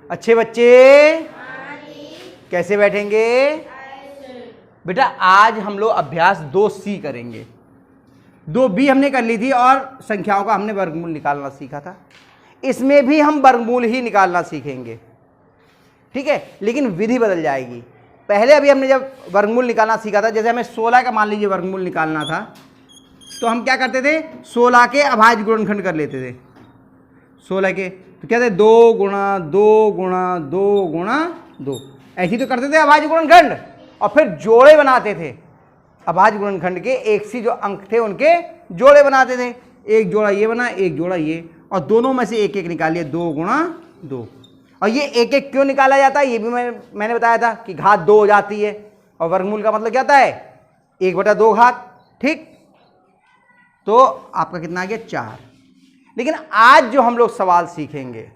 अच्छे बच्चे कैसे बैठेंगे? बेटा आज हम लोग अभ्यास 2C करेंगे। 2B हमने कर ली थी और संख्याओं का हमने वर्गमूल निकालना सीखा था। इसमें भी हम वर्गमूल ही निकालना सीखेंगे, ठीक है, लेकिन विधि बदल जाएगी। पहले अभी हमने जब वर्गमूल निकालना सीखा था, जैसे हमें 16 का मान लीजिए वर्गमूल निकालना था, तो हम क्या करते थे, 16 के अभाज्य गुणनखंड कर लेते थे। 16 के तो क्या थे, 2 गुणा 2 गुणा 2 गुणा 2, ऐसे तो करते थे अभाज्य गुणनखंड, और फिर जोड़े बनाते थे। अभाज्य गुणनखंड के एक सी जो अंक थे उनके जोड़े बनाते थे, एक जोड़ा ये बना, एक जोड़ा ये, और दोनों में से एक एक निकालिए, 2 गुणा 2। और ये एक एक क्यों निकाला जाता है, ये भी मैंने बताया था कि घात 2 हो जाती है, और वर्गमूल का मतलब क्या होता है, 1/2 घात, ठीक। तो आपका कितना आ गया, 4। लेकिन आज जो हम लोग सवाल सीखेंगे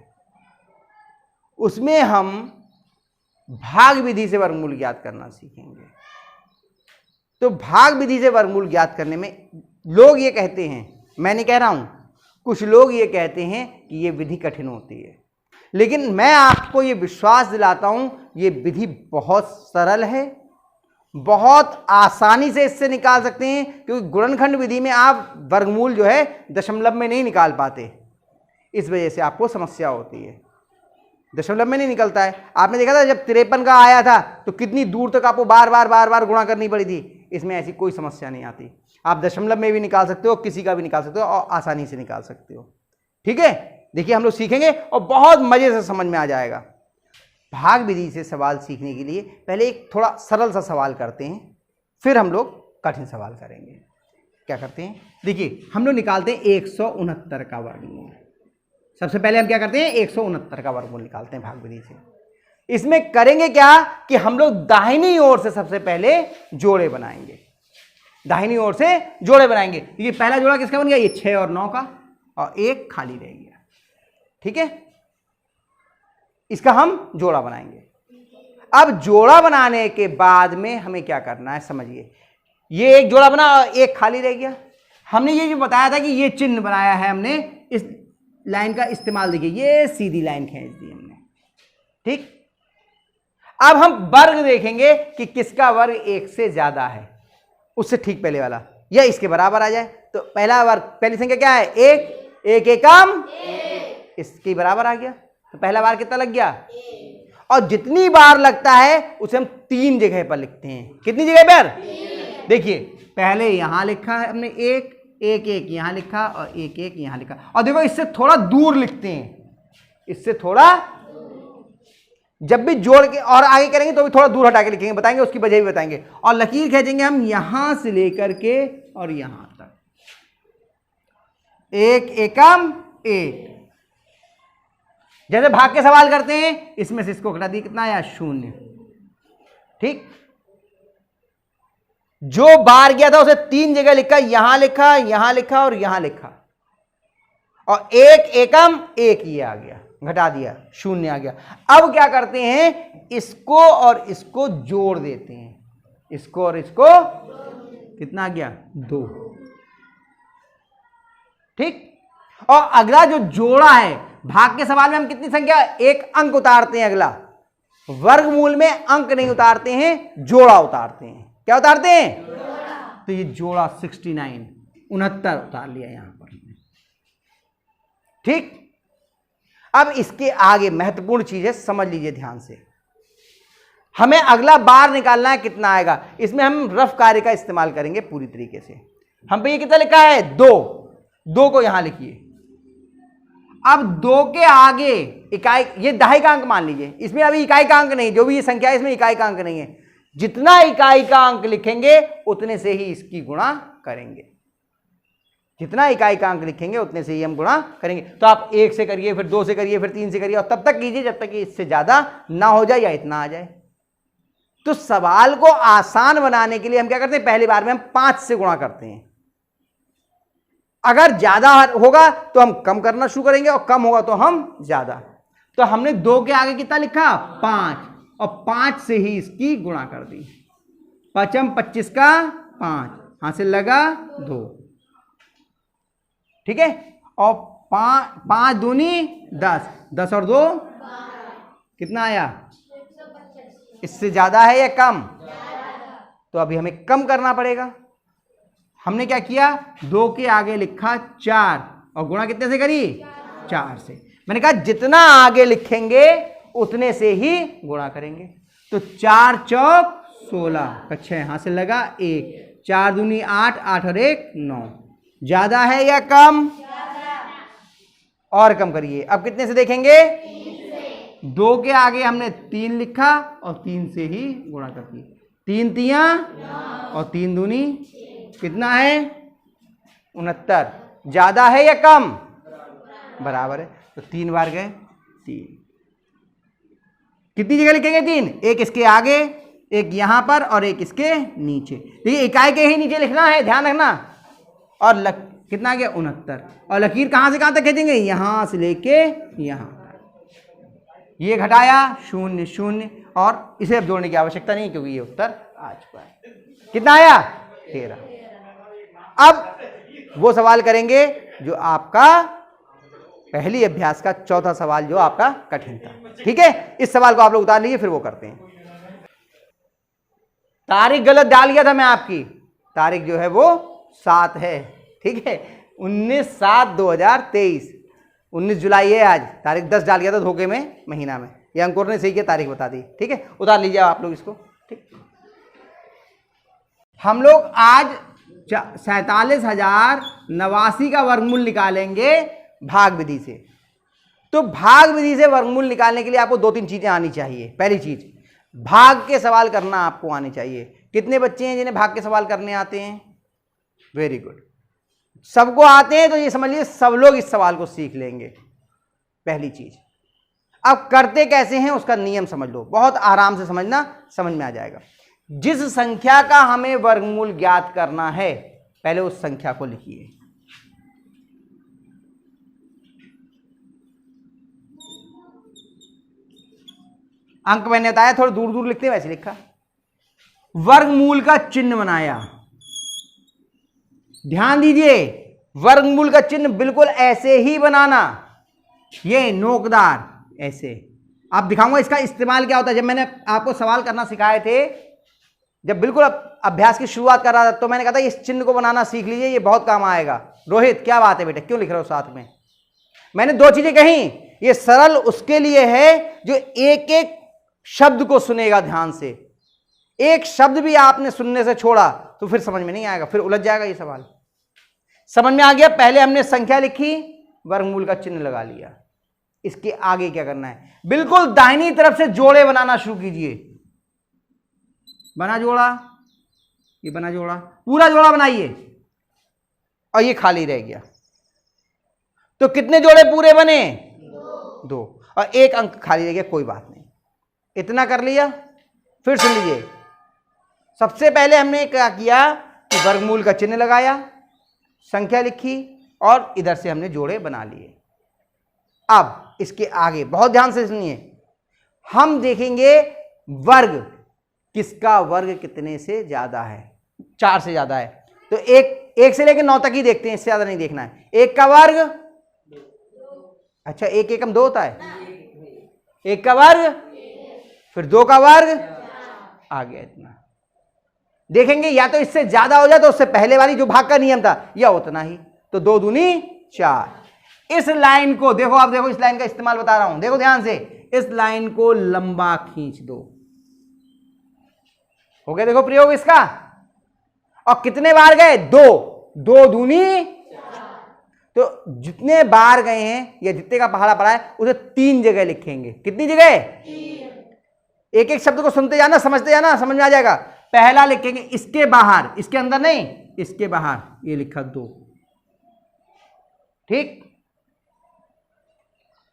उसमें हम भाग विधि से वर्गमूल ज्ञात करना सीखेंगे। तो भाग विधि से वर्गमूल ज्ञात करने में लोग ये कहते हैं, मैं नहीं कह रहा हूं, कुछ लोग ये कहते हैं कि ये विधि कठिन होती है, लेकिन मैं आपको ये विश्वास दिलाता हूं ये विधि बहुत सरल है, बहुत आसानी से इससे निकाल सकते हैं, क्योंकि गुणनखंड विधि में आप वर्गमूल जो है दशमलव में नहीं निकाल पाते, इस वजह से आपको समस्या होती है, दशमलव में नहीं निकलता है। आपने देखा था जब 53 का आया था तो कितनी दूर तक आपको बार बार गुणा करनी पड़ी थी, इसमें ऐसी कोई समस्या नहीं आती। आप दशमलव में भी निकाल सकते हो, किसी का भी निकाल सकते हो, और आसानी से निकाल सकते हो, ठीक है। देखिए हम लोग सीखेंगे और बहुत मजे से समझ में आ जाएगा। भाग विधि से सवाल सीखने के लिए पहले एक थोड़ा सरल सा सवाल करते हैं, फिर हम लोग कठिन सवाल करेंगे। क्या करते हैं, देखिए हम लोग निकालते हैं 169 का वर्गमूल। सबसे पहले हम क्या करते हैं, 169 का वर्गमूल निकालते हैं भाग विधि से। इसमें करेंगे क्या कि हम लोग दाहिनी ओर से सबसे पहले जोड़े बनाएंगे, दाहिनी ओर से जोड़े बनाएंगे। ये पहला जोड़ा किसका बन गया, ये 6 और 9 का, और एक खाली रह गया, ठीक है। इसका हम जोड़ा बनाएंगे। अब जोड़ा बनाने के बाद में हमें क्या करना है, समझिए, ये एक जोड़ा बना और एक खाली रह गया। हमने ये जो बताया था कि ये चिन्ह बनाया है हमने, इस लाइन का इस्तेमाल, देखिए ये सीधी लाइन खींच दी हमने, ठीक। अब हम वर्ग देखेंगे कि किसका वर्ग 1 से ज्यादा है, उससे ठीक पहले वाला, या इसके बराबर आ जाए। तो पहला वर्ग, पहली संख्या क्या है, 1, 1 एकम 1, इसके बराबर आ गया। तो पहला बार कितना लग गया, और जितनी बार लगता है उसे हम 3 जगह पर लिखते हैं। कितनी जगह पर, देखिए पहले यहां लिखा है हमने 1, 1 1 यहां लिखा, और 1 1 यहां लिखा, और देखो इससे थोड़ा दूर लिखते हैं, इससे थोड़ा, जब भी जोड़ के और आगे करेंगे तो भी थोड़ा दूर हटा के लिखेंगे, बताएंगे उसकी वजह भी बताएंगे। और लकीर खींचेंगे हम यहां से लेकर के और यहां तक, 1 एकम 1। जैसे भाग के सवाल करते हैं, इसमें से इसको घटा दी, कितना आया, 0, ठीक। जो बार गया था उसे 3 जगह लिखा, यहां लिखा, यहां लिखा और यहां लिखा, और 1 एकम 1 ये आ गया, घटा दिया, 0 आ गया। अब क्या करते हैं, इसको और इसको जोड़ देते हैं, इसको और इसको, कितना आ गया, 2, ठीक। और अगला जो जोड़ा है, भाग के सवाल में हम कितनी संख्या, 1 अंक उतारते हैं, अगला वर्गमूल में अंक नहीं उतारते हैं, जोड़ा उतारते हैं। क्या उतारते हैं, जोड़ा। तो ये जोड़ा 69 उतार लिया यहां पर, ठीक। अब इसके आगे महत्वपूर्ण चीज है, समझ लीजिए ध्यान से। हमें अगला बार निकालना है, कितना आएगा। इसमें हम रफ कार्य का इस्तेमाल करेंगे पूरी तरीके से। हम पे ये कितना लिखा है, 2 को यहां लिखिए। अब 2 के आगे इकाई, ये दहाई का अंक मान लीजिए, इसमें अभी इकाई का अंक नहीं, जो भी ये संख्या है इसमें इकाई का अंक नहीं है। जितना इकाई का अंक लिखेंगे उतने से ही इसकी गुणा करेंगे, जितना इकाई का अंक लिखेंगे उतने से ही हम गुणा करेंगे। तो आप 1 से करिए, फिर 2 से करिए, फिर 3 से करिए, और तब तक कीजिए जब तक कि इससे ज्यादा ना हो जाए या इतना आ जाए। तो सवाल को आसान बनाने के लिए हम क्या करते हैं, पहली बार में हम 5 से गुणा करते हैं। अगर ज्यादा होगा तो हम कम करना शुरू करेंगे, और कम होगा तो हम ज्यादा। तो हमने 2 के आगे कितना लिखा, 5, और 5 से ही इसकी गुणा कर दी। 5 25 का 5, हां से लगा 2, ठीक है। और 5 दूनी 10, 10 और 2 कितना आया? इससे ज्यादा है या कम? तो अभी हमें कम करना पड़ेगा। हमने क्या किया, 2 के आगे लिखा 4 और गुणा कितने से करी? 4 से। मैंने कहा जितना आगे लिखेंगे उतने से ही गुणा करेंगे। तो 4 चौक 16 का 6 यहां से लगा 1, 4 दूनी 8, 8 और 1 9। ज्यादा है या कम? और कम करिए। अब कितने से देखेंगे? 2 के आगे हमने 3 लिखा और 3 से ही गुणा कर दिए। 3 तियां और 3 दूनी कितना है? 69। ज्यादा है या कम? बराबर है। तो 3 बार गए 3। कितनी जगह लिखेंगे? 3। एक इसके आगे, एक यहां पर और एक इसके नीचे। देखिए इकाई के ही नीचे लिखना है, ध्यान रखना। और कितना गया? 69। और लकीर कहां से कहां तक खींचेंगे? यहां से लेके यहां। ये घटाया 0 0 और इसे अब जोड़ने की आवश्यकता नहीं क्योंकि ये उत्तर आ चुका है। कितना आया? 13। अब वो सवाल करेंगे जो आपका पहली अभ्यास का चौथा सवाल, जो आपका कठिन था। ठीक है, इस सवाल को आप लोग उतार लीजिए, फिर वो करते हैं। तारीख गलत डाल गया था मैं आपकी। तारीख जो है वो 7 है। ठीक है, 19/7/2023। 19 जुलाई है आज। तारीख 10 डाल गया था धोखे में महीना में। ये अंकुर ने सही किया, तारीख बता दी। ठीक है, उतार लीजिए आप लोग इसको। ठीक, हम लोग आज 47,089 का वर्गमूल निकालेंगे भाग विधि से। तो भाग विधि से वर्गमूल निकालने के लिए आपको 2-3 चीजें आनी चाहिए। पहली चीज, भाग के सवाल करना आपको आने चाहिए। कितने बच्चे हैं जिन्हें भाग के सवाल करने आते हैं? Very good. सबको आते हैं तो ये समझ लीजिए सब लोग इस सवाल को सीख लेंगे। पहली चीज। अब करते कैसे हैं उसका नियम समझ लो, बहुत आराम से समझना, समझ में आ जाएगा। जिस संख्या का हमें वर्गमूल ज्ञात करना है पहले उस संख्या को लिखिए। अंक मैंने बताया थोड़ा दूर दूर लिखते हैं, वैसे लिखा। वर्गमूल का चिन्ह बनाया। ध्यान दीजिए, वर्गमूल का चिन्ह बिल्कुल ऐसे ही बनाना, ये नोकदार ऐसे। आप दिखाऊंगा इसका इस्तेमाल क्या होता है। जब मैंने आपको सवाल करना सिखाए थे, जब बिल्कुल अभ्यास की शुरुआत कर रहा था, तो मैंने कहा था इस चिन्ह को बनाना सीख लीजिए, ये बहुत काम आएगा। रोहित क्या बात है बेटा, क्यों लिख रहे हो साथ में? मैंने 2 चीजें कही। ये सरल उसके लिए है जो एक एक शब्द को सुनेगा ध्यान से। एक शब्द भी आपने सुनने से छोड़ा तो फिर समझ में नहीं आएगा, फिर उलझ जाएगा ये सवाल। समझ में आ गया? पहले हमने संख्या लिखी, वर्गमूल का चिन्ह लगा लिया। इसके आगे क्या करना है? बिल्कुल दाहिनी तरफ से जोड़े बनाना शुरू कीजिए। बना जोड़ा, ये बना जोड़ा, पूरा जोड़ा बनाइए। और ये खाली रह गया। तो कितने जोड़े पूरे बने? 2। और 1 अंक खाली रह गया, कोई बात नहीं। इतना कर लिया। फिर सुन लीजिए, सबसे पहले हमने क्या किया कि वर्गमूल का चिन्ह लगाया, संख्या लिखी और इधर से हमने जोड़े बना लिए। अब इसके आगे बहुत ध्यान से सुनिए, हम देखेंगे वर्ग, किसका वर्ग कितने से ज्यादा है? 4 से ज्यादा है। तो 1 से लेकर 9 तक ही देखते हैं, इससे ज्यादा नहीं देखना है। 1 का वर्ग, अच्छा 1 एकम 2 होता है। 1 का वर्ग, फिर 2 का वर्ग, आ गया इतना। देखेंगे या तो इससे ज्यादा हो जाए तो उससे पहले वाली जो भाग का नियम था, या उतना ही। तो 2 दूनी 4। इस लाइन को देखो, आप देखो इस लाइन का इस्तेमाल बता रहा हूं, देखो ध्यान से। इस लाइन को लंबा खींच दो। हो गया देखो प्रयोग इसका। और कितने बार गए? 2। 2 दूनी 4। तो जितने बार गए हैं या जितने का पहाड़ा पड़ा है उसे 3 जगह लिखेंगे। कितनी जगह? 3। एक एक शब्द को सुनते जाना, समझते जाना, समझ में आ जाएगा। पहला लिखेंगे इसके बाहर, इसके अंदर नहीं, इसके बाहर, ये लिखा 2। ठीक।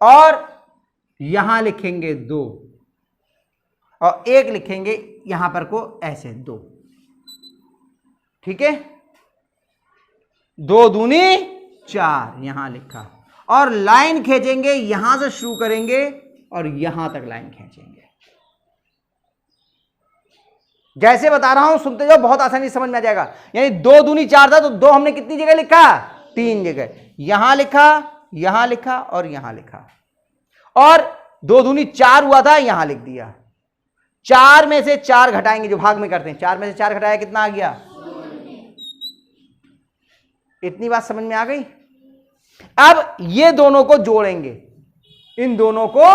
और यहां लिखेंगे 2 और 1 लिखेंगे यहां पर को ऐसे 2। ठीक है, 2 दूनी 4 यहां लिखा। और लाइन खींचेंगे, यहां से शुरू करेंगे और यहां तक लाइन खींचेंगे। जैसे बता रहा हूं सुनते जाओ, बहुत आसानी से समझ में आ जाएगा। यानी 2 दूनी 4 था तो 2 हमने कितनी जगह लिखा? 3 जगह। यहां लिखा, यहां लिखा और यहां लिखा। और 2 दूनी 4 हुआ था, यहां लिख दिया। 4 में से 4 घटाएंगे, जो भाग में करते हैं, 4 में से 4 घटाया कितना आ गया? इतनी बात समझ में आ गई। अब ये दोनों को जोड़ेंगे, इन दोनों को,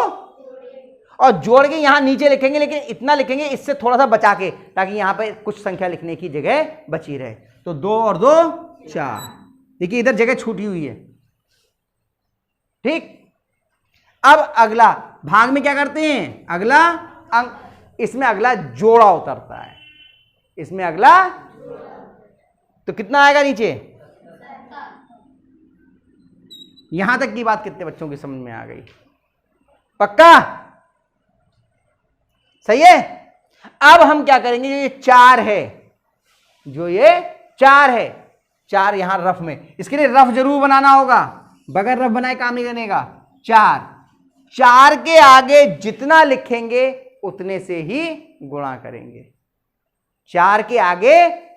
और जोड़ के यहां नीचे लिखेंगे, लेकिन इतना लिखेंगे इससे थोड़ा सा बचा के, ताकि यहां पे कुछ संख्या लिखने की जगह बची रहे। तो 2 और 2 4। देखिए इधर जगह छूटी हुई है। ठीक, अब अगला भाग में क्या करते हैं? अगला अंक, इसमें अगला जोड़ा उतरता है, इसमें अगला, तो कितना आएगा नीचे? यहां तक की बात कितने बच्चों की समझ में आ गई? पक्का? सही है। अब हम क्या करेंगे, ये 4 है, जो ये 4 है, 4 यहां रफ में, इसके लिए रफ जरूर बनाना होगा, बगैर रफ बनाए काम नहीं करने का। 4 के आगे जितना लिखेंगे उतने से ही गुणा करेंगे। 4 के आगे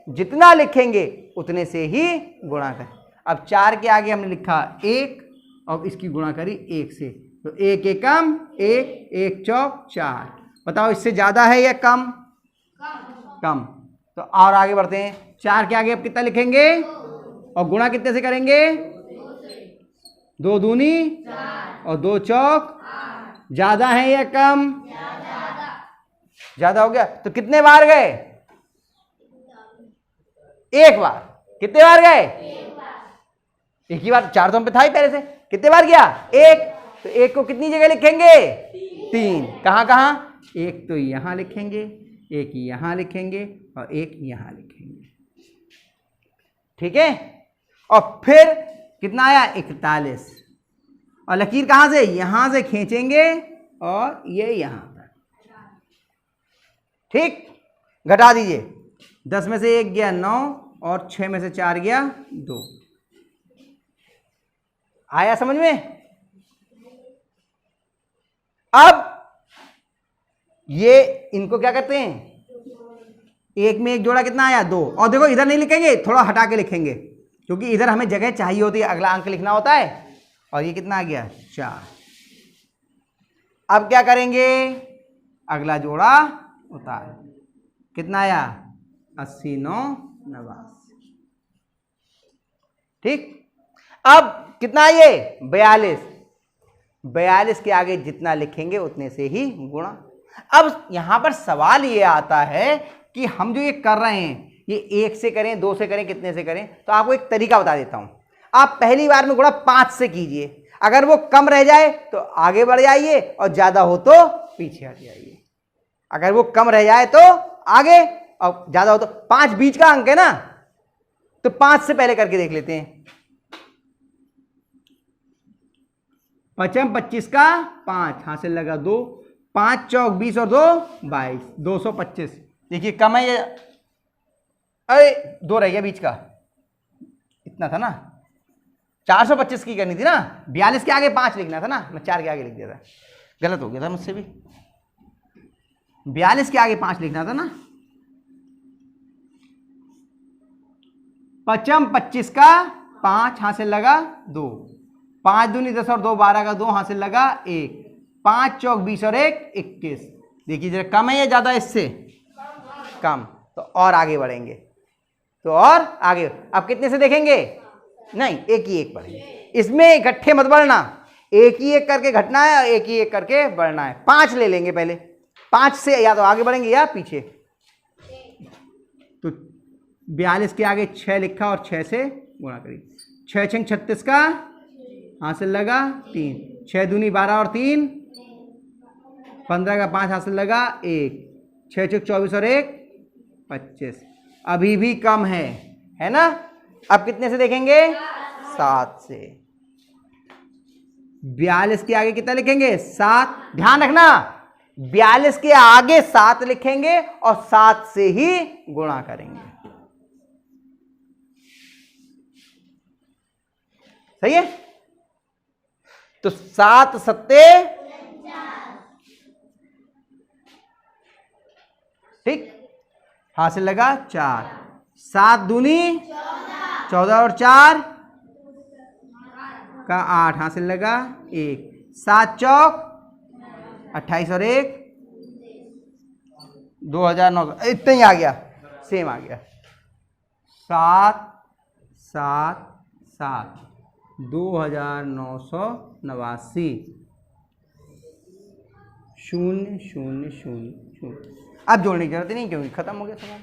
जितना लिखेंगे उतने से ही गुणा करें। अब 4 के आगे हमने लिखा 1 और इसकी गुणा करी 1 से, तो 1 एकम 1, 1 चौक 4। बताओ इससे ज्यादा है या कम? कम। तो और आगे बढ़ते हैं। 4 के आगे अब कितना लिखेंगे और गुणा कितने से करेंगे? 2 दूनी 4 और 2 चौक 8। ज्यादा है या कम? ज्यादा हो गया। तो कितने बार गए? एक बार। कितने बार गए? एक ही बार। 4 तो हम पे था ही पहले से। कितने बार गया? 1। तो 1 को कितनी जगह लिखेंगे? 3। कहां कहां? 1 तो यहां लिखेंगे, 1 यहां लिखेंगे और 1 यहां लिखेंगे। ठीक है। और फिर कितना आया? 41। और लकीर कहां से? यहां से खींचेंगे और ये यहां तक। ठीक, घटा दीजिए। 10 में से 1 गया 9 और 6 में से 4 गया 2। आया समझ में? अब ये इनको क्या करते हैं? 1 में 1 जोड़ा कितना आया? 2। और देखो इधर नहीं लिखेंगे, थोड़ा हटा के लिखेंगे, क्योंकि इधर हमें जगह चाहिए होती है, अगला अंक लिखना होता है। और ये कितना आ गया? 4। अब क्या करेंगे? अगला जोड़ा उतार। कितना आया? 80, 9, 89। ठीक। अब कितना ये? 42। 42 के आगे जितना लिखेंगे उतने से ही गुणा। अब यहां पर सवाल ये आता है कि हम जो ये कर रहे हैं, ये 1 से करें, 2 से करें, कितने से करें? तो आपको एक तरीका बता देता हूं। आप पहली बार में गुणा 5 से कीजिए, अगर वो कम रह जाए तो आगे बढ़ जाइए और ज्यादा हो तो पीछे हट जाइए। अगर वो कम रह जाए तो आगे और ज्यादा हो तो, 5 बीच का अंक है ना, तो 5 से पहले करके देख लेते हैं। 5 25 का 5 हासिल लगा 2, 5 चौक 20 और 2 22, 225। देखिए कम है ये, अरे 2 रह गया बीच का, इतना था ना, 425 की करनी थी ना, 42 के आगे 5 लिखना था ना, मैं 4 के आगे लिख दिया था, गलत हो गया था मुझसे भी। 42 के आगे 5 लिखना था ना। 5 25 का 5 हासिल लगा 2, 5 दूनी 10 और 2 12 का 2 हासिल लगा 1, 5 चौक 20 और 1 21। देखिए जरा कम है या ज्यादा? इससे कम। तो और आगे बढ़ेंगे, तो और आगे। अब कितने से देखेंगे? नहीं, एक ही एक बढ़ेंगे। इसमें इकट्ठे मत बढ़ना, एक ही एक करके घटना है और एक ही एक करके बढ़ना है। 5 ले लेंगे पहले, 5 से या तो आगे बढ़ेंगे या पीछे। तो 42 के आगे 6 लिखा और 6 से गुणा करी। 6 6 36 का हासिल लगा 3, 6 दूनी 12 और 3 15 का 5 हासिल लगा 1, 6 चौक 24 और 1 25। अभी भी कम है ना। अब कितने से देखेंगे? 7 से। 42 के आगे कितना लिखेंगे? 7। ध्यान रखना, 42 के आगे 7 लिखेंगे और 7 से ही गुणा करेंगे। सही है। तो 7 सत्ते, ठीक, हासिल लगा 4, 7 दूनी 14 और 4 का 8 हासिल लगा 1, 7 चौक 28 और 1 2900, इतना ही आ गया, सेम आ गया। 7 7 7 2989 0 0 0 0। अब जोड़ने की जरूरत नहीं क्योंकि खत्म हो गया सवाल।